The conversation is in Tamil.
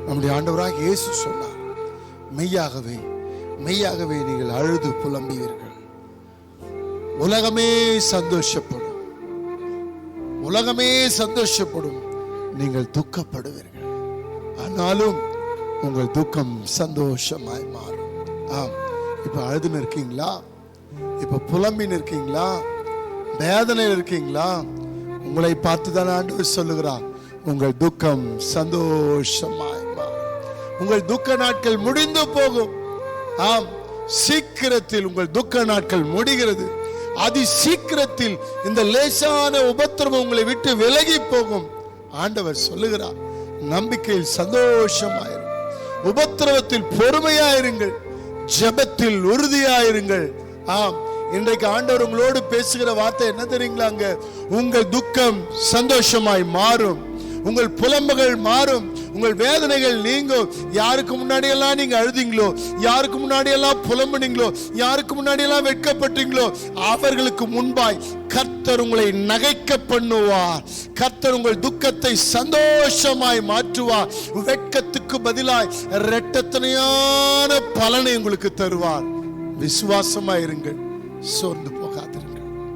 நம்முடைய ஆண்டவராக இயேசு சொன்னார், மெய்யாகவே மெய்யாகவே நீங்கள் அழுது புலம்புவீர்கள், உலகமே சந்தோஷப்படும், உலகமே சந்தோஷப்படும், நீங்கள் துக்கப்படுவீர்கள், ஆனாலும் உங்கள் துக்கம் சந்தோஷமாய் மாறும். ஆம், இப்ப அழுதுன்னு இருக்கீங்களா? இப்ப புலம்பின்னு இருக்கீங்களா? வேதனையில் இருக்கீங்களா? உங்களை பார்த்துதான் ஆண்டவர் சொல்லுகிறார், உங்கள் துக்கம் சந்தோஷமாய் மாறும். உங்கள் துக்க நாட்கள் முடிந்து போகும். ஆம், சீக்கிரத்தில் உங்கள் துக்க நாட்கள் முடிகிறது. அதி சீக்கிரத்தில் இந்த லேசான உபத்திரவம் உங்களை விட்டு விலகி போகும். ஆண்டவர் சொல்லுகிறார், நம்பிக்கையில் சந்தோஷமாயிருங்கள், உபத்திரவத்தில் பொறுமையாயிருங்கள், ஜெபத்தில் உறுதியாயிருங்கள். ஆம், இன்றைக்கு ஆண்டவர் உங்களோடு பேசுகிற வார்த்தை என்ன தெரியுங்களாங்க? உங்கள் துக்கம் சந்தோஷமாய் மாறும், உங்கள் புலம்புகள் மாறும், உங்கள் வேதனைகள் நீங்கும். யாருக்கு முன்னாடி எல்லாம் நீங்க அழுதீங்களோ, யாருக்கு முன்னாடி எல்லாம் புலம்புனீங்களோ, யாருக்கு முன்னாடி எல்லாம் வெட்கப்பட்டீங்களோ, அவர்களுக்கு முன்பாய் கர்த்தர் உங்களை நகைக்க பண்ணுவார். கர்த்தர் உங்கள் துக்கத்தை சந்தோஷமாய் மாற்றுவார். வெட்கத்துக்கு பதிலாய் இரட்டத்தனையான பலனை உங்களுக்கு தருவார். விசுவாசமாயிருங்கள், சோர்ந்து